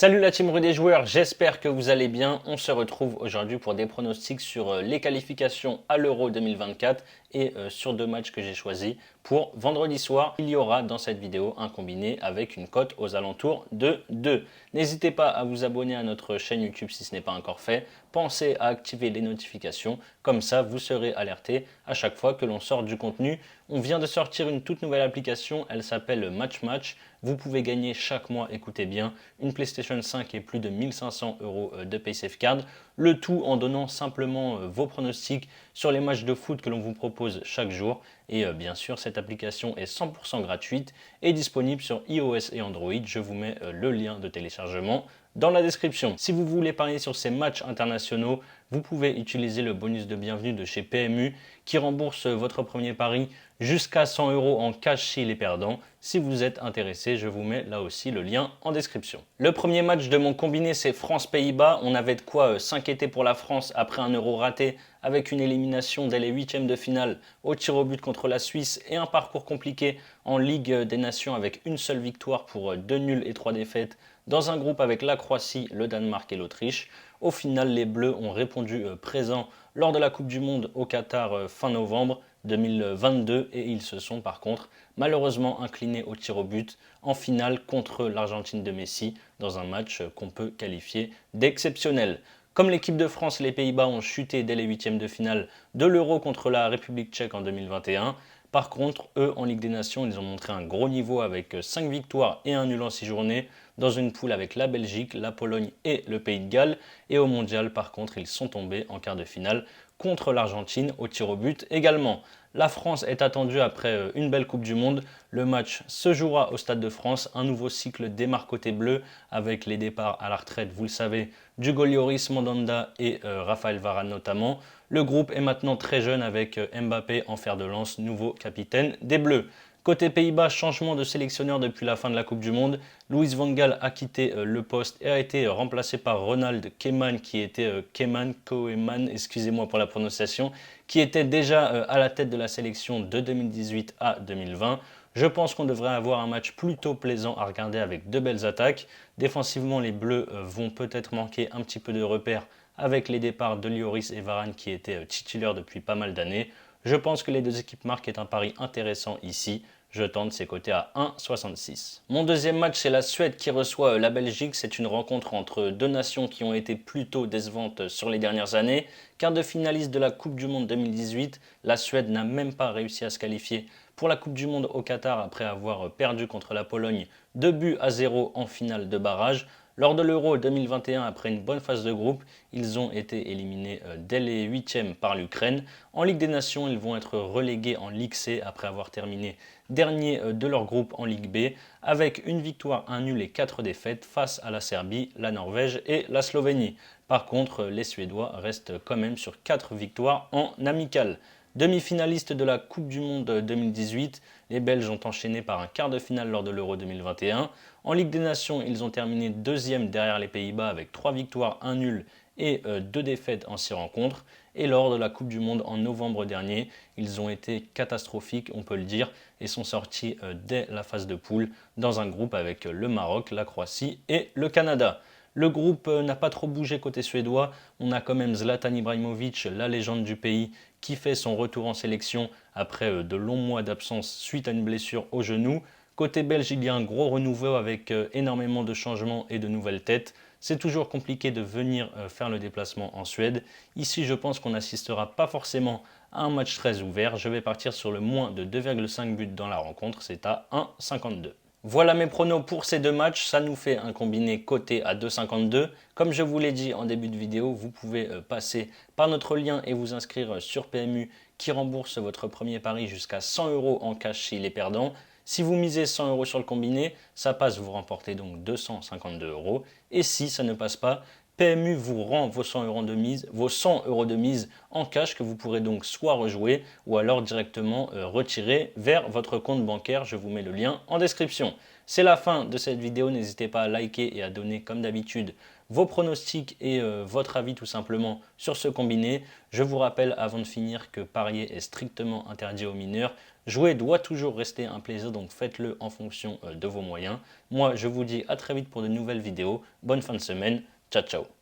Salut la team Rue des joueurs, j'espère que vous allez bien. On se retrouve aujourd'hui pour des pronostics sur les qualifications à l'Euro 2024 et sur deux matchs que j'ai choisis. Pour vendredi soir, il y aura dans cette vidéo un combiné avec une cote aux alentours de 2. N'hésitez pas à vous abonner à notre chaîne YouTube si ce n'est pas encore fait. Pensez à activer les notifications, comme ça vous serez alerté à chaque fois que l'on sort du contenu. On vient de sortir une toute nouvelle application, elle s'appelle Match Match. Vous pouvez gagner chaque mois, écoutez bien, une PlayStation 5 et plus de 1500 euros de PaySafeCard. Le tout en donnant simplement vos pronostics sur les matchs de foot que l'on vous propose chaque jour. Et bien sûr, cette application est 100% gratuite et disponible sur iOS et Android. Je vous mets le lien de téléchargement dans la description. Si vous voulez parier sur ces matchs internationaux, vous pouvez utiliser le bonus de bienvenue de chez PMU qui rembourse votre premier pari jusqu'à 100 euros en cash s'il est perdant. Si vous êtes intéressé, je vous mets là aussi le lien en description. Le premier match de mon combiné, c'est France-Pays-Bas. On avait de quoi s'inquiéter pour la France après un euro raté avec une élimination dès les huitièmes de finale au tir au but contre la Suisse et un parcours compliqué en Ligue des Nations avec une seule victoire pour 2 nuls et 3 défaites dans un groupe avec la Croatie, le Danemark et l'Autriche. Au final, les Bleus ont répondu présent lors de la Coupe du Monde au Qatar fin novembre 2022 et ils se sont par contre malheureusement inclinés au tir au but en finale contre l'Argentine de Messi dans un match qu'on peut qualifier d'exceptionnel. Comme l'équipe de France, les Pays-Bas ont chuté dès les huitièmes de finale de l'Euro contre la République tchèque en 2021. Par contre, eux, en Ligue des Nations, ils ont montré un gros niveau avec 5 victoires et un nul en 6 journées dans une poule avec la Belgique, la Pologne et le Pays de Galles. Et au Mondial, par contre, ils sont tombés en quart de finale contre l'Argentine au tir au but également. La France est attendue après une belle Coupe du Monde. Le match se jouera au Stade de France. Un nouveau cycle démarre côté bleu avec les départs à la retraite, vous le savez, d'Hugo Lloris, Mandanda et Raphaël Varane notamment. Le groupe est maintenant très jeune avec Mbappé en fer de lance, nouveau capitaine des Bleus. Côté Pays-Bas, changement de sélectionneur depuis la fin de la Coupe du Monde. Louis van Gaal a quitté le poste et a été remplacé par Ronald Koeman, Koeman, excusez-moi pour la prononciation, qui était déjà à la tête de la sélection de 2018 à 2020. Je pense qu'on devrait avoir un match plutôt plaisant à regarder avec de belles attaques. Défensivement, les Bleus vont peut-être manquer un petit peu de repères avec les départs de Lloris et Varane qui étaient titulaires depuis pas mal d'années. Je pense que les deux équipes marquent est un pari intéressant ici. Je tente ces côtés à 1,66. Mon deuxième match, c'est la Suède qui reçoit la Belgique. C'est une rencontre entre deux nations qui ont été plutôt décevantes sur les dernières années. Quart de finaliste de la Coupe du Monde 2018, la Suède n'a même pas réussi à se qualifier pour la Coupe du Monde au Qatar après avoir perdu contre la Pologne 2-0 en finale de barrage. Lors de l'Euro 2021, après une bonne phase de groupe, ils ont été éliminés dès les huitièmes par l'Ukraine. En Ligue des Nations, ils vont être relégués en Ligue C après avoir terminé dernier de leur groupe en Ligue B, avec une victoire, un nul et 4 défaites face à la Serbie, la Norvège et la Slovénie. Par contre, les Suédois restent quand même sur 4 victoires en amical. Demi-finaliste de la Coupe du Monde 2018, les Belges ont enchaîné par un quart de finale lors de l'Euro 2021. En Ligue des Nations, ils ont terminé deuxième derrière les Pays-Bas avec 3 victoires, 1 nul et 2 défaites en 6 rencontres. Et lors de la Coupe du Monde en novembre dernier, ils ont été catastrophiques, on peut le dire, et sont sortis dès la phase de poule dans un groupe avec le Maroc, la Croatie et le Canada. Le groupe n'a pas trop bougé côté suédois. On a quand même Zlatan Ibrahimovic, la légende du pays, qui fait son retour en sélection après de longs mois d'absence suite à une blessure au genou. Côté belge, il y a un gros renouveau avec énormément de changements et de nouvelles têtes. C'est toujours compliqué de venir faire le déplacement en Suède. Ici, je pense qu'on n'assistera pas forcément à un match très ouvert. Je vais partir sur le moins de 2,5 buts dans la rencontre. C'est à 1,52. Voilà mes pronos pour ces deux matchs, ça nous fait un combiné coté à 2,52. Comme je vous l'ai dit en début de vidéo, vous pouvez passer par notre lien et vous inscrire sur PMU qui rembourse votre premier pari jusqu'à 100 euros en cash s'il est perdant. Si vous misez 100 euros sur le combiné, ça passe, vous remportez donc 252 euros. Et si ça ne passe pas, PMU vous rend vos 100 euros de mise, en cash que vous pourrez donc soit rejouer ou alors directement retirer vers votre compte bancaire. Je vous mets le lien en description. C'est la fin de cette vidéo. N'hésitez pas à liker et à donner comme d'habitude vos pronostics et votre avis tout simplement sur ce combiné. Je vous rappelle avant de finir que parier est strictement interdit aux mineurs. Jouer doit toujours rester un plaisir, donc faites-le en fonction de vos moyens. Moi, je vous dis à très vite pour de nouvelles vidéos. Bonne fin de semaine. Ciao, ciao.